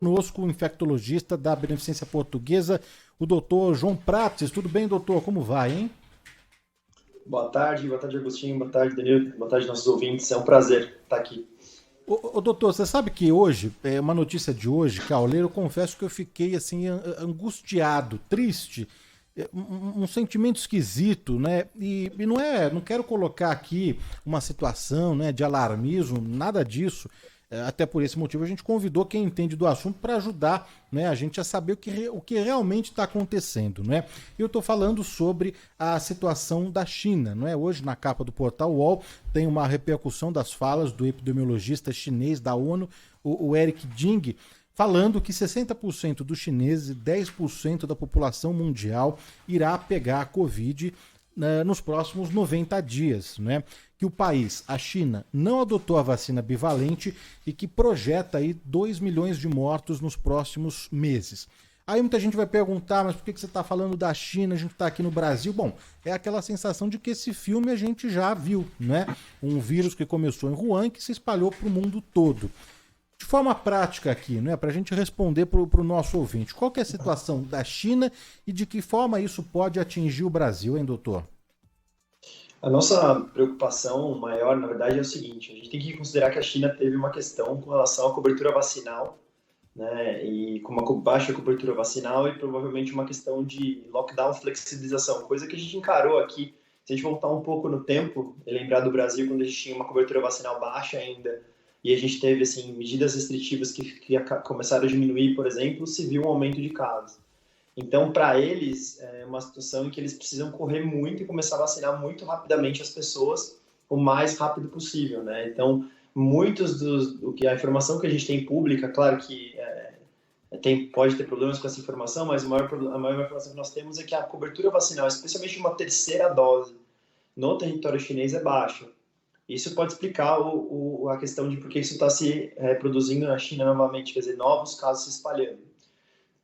Conosco, o infectologista da Beneficência Portuguesa, o doutor João Prates. Tudo bem, doutor? Como vai, hein? Boa tarde, Agostinho, boa tarde, Danilo, boa tarde, nossos ouvintes. É um prazer estar aqui. Doutor, você sabe que hoje, uma notícia de hoje, Cauleiro, eu confesso que eu fiquei assim, angustiado, triste, um sentimento esquisito, né? E não quero colocar aqui uma situação, né, de alarmismo, nada disso. Até por esse motivo a gente convidou quem entende do assunto para ajudar, né, a gente a saber o que realmente está acontecendo, né? Eu estou falando sobre a situação da China, não é? Hoje na capa do portal UOL tem uma repercussão das falas do epidemiologista chinês da ONU, o Eric Ding, falando que 60% dos chineses e 10% da população mundial irá pegar a Covid, né, nos próximos 90 dias, né? Que o país, a China, não adotou a vacina bivalente e que projeta aí 2 milhões de mortos nos próximos meses. Aí muita gente vai perguntar, mas por que você está falando da China, a gente está aqui no Brasil? Bom, é aquela sensação de que esse filme a gente já viu, né? Um vírus que começou em Wuhan e que se espalhou para o mundo todo. De forma prática aqui, né, para a gente responder para o nosso ouvinte, qual que é a situação da China e de que forma isso pode atingir o Brasil, hein, doutor? A nossa preocupação maior, na verdade, é o seguinte: a gente tem que considerar que a China teve uma questão com relação à cobertura vacinal, né, e com uma baixa cobertura vacinal e provavelmente uma questão de lockdown, flexibilização, coisa que a gente encarou aqui. Se a gente voltar um pouco no tempo e lembrar do Brasil, quando a gente tinha uma cobertura vacinal baixa ainda, e a gente teve assim medidas restritivas que começaram a diminuir, por exemplo, se viu um aumento de casos. Então, para eles, é uma situação em que eles precisam correr muito e começar a vacinar muito rapidamente as pessoas, o mais rápido possível, né? Então, muitos do que a informação que a gente tem pública, claro que pode ter problemas com essa informação, mas a maior informação que nós temos é que a cobertura vacinal, especialmente uma terceira dose, no território chinês é baixa. Isso pode explicar a questão de por que isso está se reproduzindo na China novamente, quer dizer, novos casos se espalhando.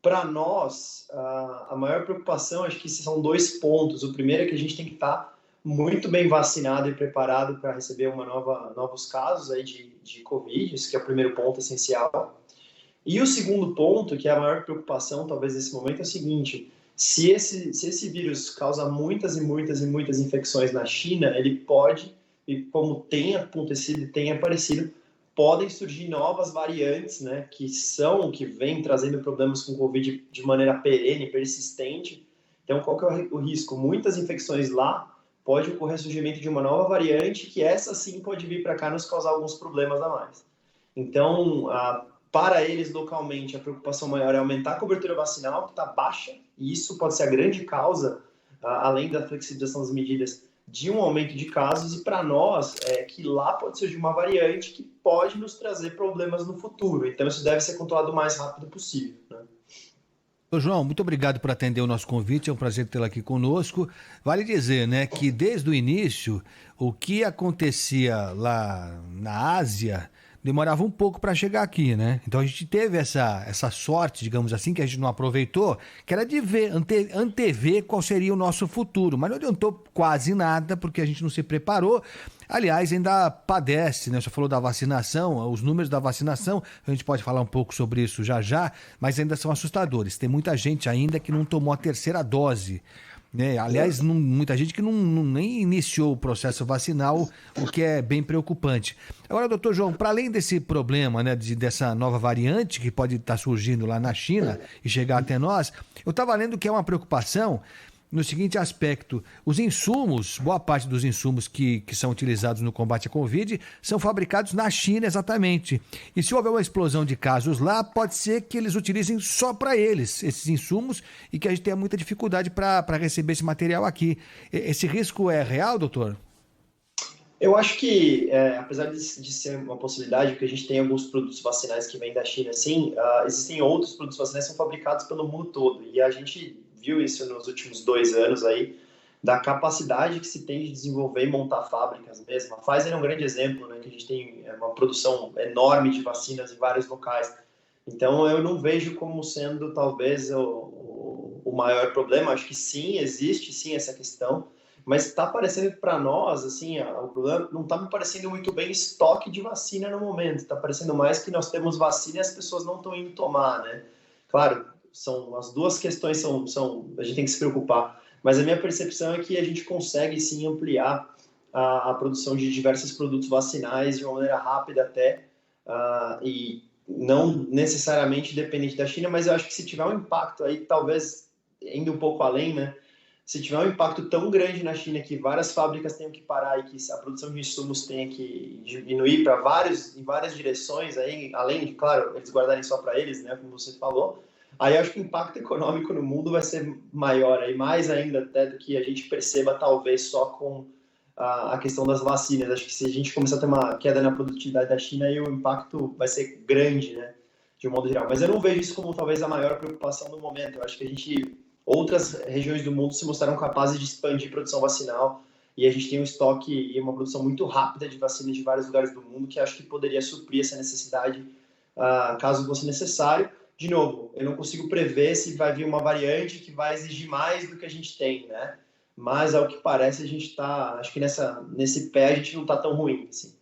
Para nós, a maior preocupação, acho que são dois pontos. O primeiro é que a gente tem que estar muito bem vacinado e preparado para receber novos casos aí de Covid, isso que é o primeiro ponto essencial. E o segundo ponto, que é a maior preocupação, talvez nesse momento, é o seguinte: se esse vírus causa muitas e muitas e muitas infecções na China, ele pode, e como tem acontecido e tem aparecido, podem surgir novas variantes, né, que vêm trazendo problemas com o Covid de maneira perene, persistente. Então, qual que é o risco? Muitas infecções lá, pode ocorrer surgimento de uma nova variante, que essa sim pode vir para cá nos causar alguns problemas a mais. Então, para eles localmente, a preocupação maior é aumentar a cobertura vacinal, que está baixa, e isso pode ser a grande causa, além da flexibilização das medidas, de um aumento de casos, e para nós é que lá pode surgir uma variante que pode nos trazer problemas no futuro. Então isso deve ser controlado o mais rápido possível, né? Ô João, muito obrigado por atender o nosso convite, é um prazer tê-lo aqui conosco. Vale dizer, né, que desde o início, o que acontecia lá na Ásia demorava um pouco para chegar aqui, né? Então a gente teve essa sorte, digamos assim, que a gente não aproveitou, que era de ver, antever qual seria o nosso futuro. Mas não adiantou quase nada, porque a gente não se preparou. Aliás, ainda padece, né? Você falou da vacinação, os números da vacinação, a gente pode falar um pouco sobre isso já já, mas ainda são assustadores. Tem muita gente ainda que não tomou a terceira dose, né? Aliás, muita gente que nem iniciou o processo vacinal, o que é bem preocupante. Agora, doutor João, para além desse problema, né, dessa nova variante que pode estar surgindo lá na China e chegar até nós, eu estava lendo que é uma preocupação no seguinte aspecto: os insumos, boa parte dos insumos que são utilizados no combate à Covid são fabricados na China exatamente. E se houver uma explosão de casos lá, pode ser que eles utilizem só para eles esses insumos e que a gente tenha muita dificuldade para receber esse material aqui. Esse risco é real, doutor? Eu acho que, apesar de ser uma possibilidade, que a gente tem alguns produtos vacinais que vêm da China, sim, existem outros produtos vacinais que são fabricados pelo mundo todo. E a gente viu isso nos últimos 2 anos aí, da capacidade que se tem de desenvolver e montar fábricas mesmo. A Pfizer é um grande exemplo, né, que a gente tem uma produção enorme de vacinas em vários locais. Então, eu não vejo como sendo, talvez, o maior problema. Acho que sim, existe sim essa questão, Mas está parecendo para nós, assim, o problema não está me parecendo muito bem estoque de vacina no momento. Está parecendo mais que nós temos vacina e as pessoas não estão indo tomar, né? Claro, as duas questões a gente tem que se preocupar. Mas a minha percepção é que a gente consegue sim ampliar a produção de diversos produtos vacinais de uma maneira rápida até, e não necessariamente dependente da China, mas eu acho que se tiver um impacto aí, talvez indo um pouco além, né? Se tiver um impacto tão grande na China que várias fábricas tenham que parar e que a produção de insumos tenha que diminuir em várias direções, aí, além de, claro, eles guardarem só para eles, né, como você falou, aí eu acho que o impacto econômico no mundo vai ser maior, aí, mais ainda até do que a gente perceba, talvez, só com a questão das vacinas. Acho que se a gente começar a ter uma queda na produtividade da China, aí o impacto vai ser grande, né, de um modo geral. Mas eu não vejo isso como talvez a maior preocupação no momento. Eu acho que outras regiões do mundo se mostraram capazes de expandir produção vacinal e a gente tem um estoque e uma produção muito rápida de vacinas de vários lugares do mundo que acho que poderia suprir essa necessidade caso fosse necessário. De novo, eu não consigo prever se vai vir uma variante que vai exigir mais do que a gente tem, né? Mas, ao que parece, a gente está... Acho que nesse pé a gente não está tão ruim, assim.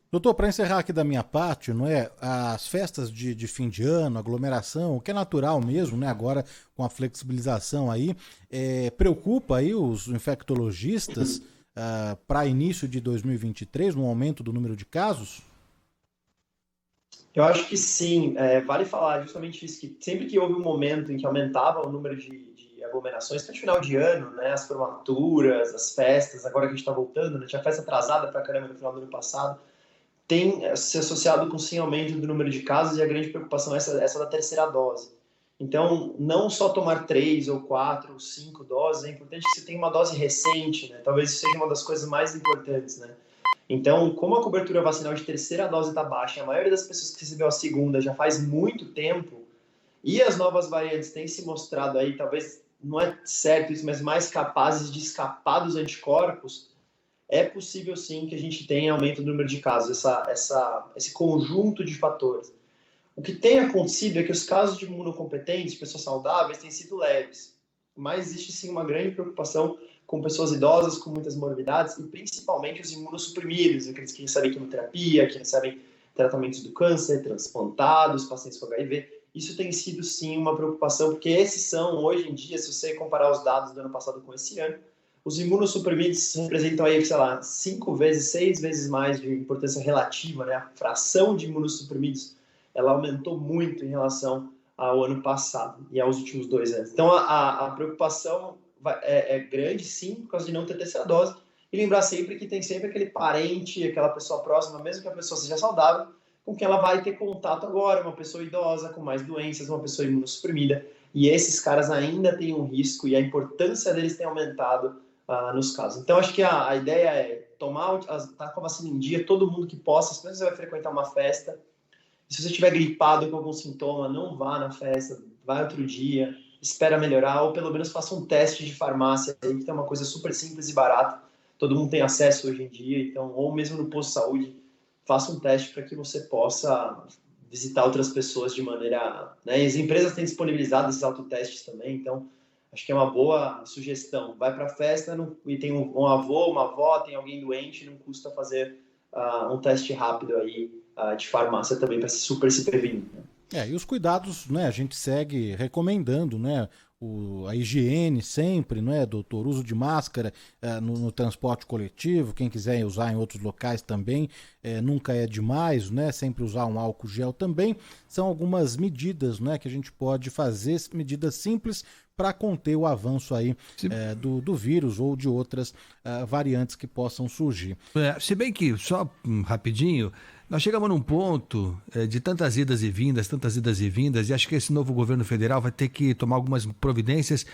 Doutor, para encerrar aqui da minha parte, não é, as festas de fim de ano, aglomeração, o que é natural mesmo, né, agora com a flexibilização aí, preocupa aí os infectologistas para início de 2023, no aumento do número de casos? Eu acho que sim. Vale falar justamente isso, que sempre que houve um momento em que aumentava o número de aglomerações, até final de ano, né, as formaturas, as festas, agora que a gente está voltando, né, tinha festa atrasada para caramba no final do ano passado, tem se associado com sim aumento do número de casos e a grande preocupação é essa da terceira dose. Então, não só tomar 3 ou 4 ou 5 doses, é importante que você tenha uma dose recente, né? Talvez isso seja uma das coisas mais importantes, né? Então, como a cobertura vacinal de terceira dose está baixa, a maioria das pessoas que recebeu a segunda já faz muito tempo, e as novas variantes têm se mostrado aí, talvez, não é certo isso, mas mais capazes de escapar dos anticorpos, é possível sim que a gente tenha aumento do número de casos, esse conjunto de fatores. O que tem acontecido é que os casos de imunocompetentes, de pessoas saudáveis, têm sido leves, mas existe sim uma grande preocupação com pessoas idosas com muitas morbidades e principalmente os imunossuprimidos, aqueles que recebem quimioterapia, que recebem tratamentos do câncer, transplantados, pacientes com HIV. Isso tem sido sim uma preocupação, porque esses são, hoje em dia, se você comparar os dados do ano passado com esse ano, os imunossuprimidos representam aí, sei lá, 5 vezes, 6 vezes mais de importância relativa, né? A fração de imunossuprimidos, ela aumentou muito em relação ao ano passado e aos últimos 2 anos. Então, a preocupação é grande, sim, por causa de não ter terceira dose, e lembrar sempre que tem sempre aquele parente, aquela pessoa próxima, mesmo que a pessoa seja saudável, com quem ela vai ter contato agora, uma pessoa idosa, com mais doenças, uma pessoa imunossuprimida, e esses caras ainda têm um risco, e a importância deles tem aumentado nos casos. Então, acho que a ideia é tá com a vacina em dia, todo mundo que possa, se você vai frequentar uma festa, se você estiver gripado com algum sintoma, não vá na festa, vai outro dia, espera melhorar, ou pelo menos faça um teste de farmácia, aí, que é uma coisa super simples e barata, todo mundo tem acesso hoje em dia, então, ou mesmo no posto de saúde, faça um teste para que você possa visitar outras pessoas de maneira... Né? E as empresas têm disponibilizado esses autotestes também, então acho que é uma boa sugestão. Vai para a festa e tem um avô, uma avó, tem alguém doente, não custa fazer um teste rápido aí de farmácia também para super se prevenir. Né? E os cuidados, né, a gente segue recomendando, né, a higiene sempre, não é, doutor? Uso de máscara no transporte coletivo, quem quiser usar em outros locais também, nunca é demais, né? Sempre usar um álcool gel também. São algumas medidas, né, que a gente pode fazer, medidas simples para conter o avanço aí do vírus ou de outras variantes que possam surgir. Se bem que, só rapidinho, nós chegamos num ponto de tantas idas e vindas, e acho que esse novo governo federal vai ter que tomar algumas providências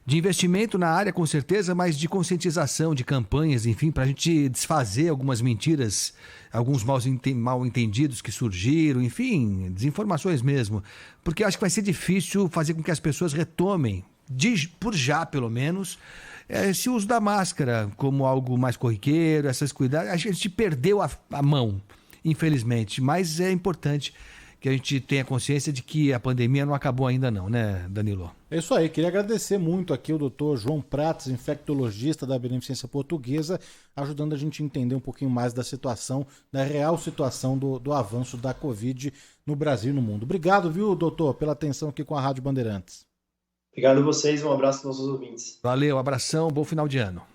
de investimento na área, com certeza, mas de conscientização, de campanhas, enfim, para a gente desfazer algumas mentiras, alguns mal entendidos que surgiram, enfim, desinformações mesmo. Porque acho que vai ser difícil fazer com que as pessoas retomem, por já pelo menos, esse uso da máscara como algo mais corriqueiro, essas cuidados. A gente perdeu a mão, infelizmente, mas é importante que a gente tenha consciência de que a pandemia não acabou ainda não, né, Danilo? É isso aí, queria agradecer muito aqui o doutor João Prates, infectologista da Beneficência Portuguesa, ajudando a gente a entender um pouquinho mais da situação, da real situação do avanço da Covid no Brasil e no mundo. Obrigado, viu, doutor, pela atenção aqui com a Rádio Bandeirantes. Obrigado a vocês, um abraço aos nossos ouvintes. Valeu, abração, bom final de ano.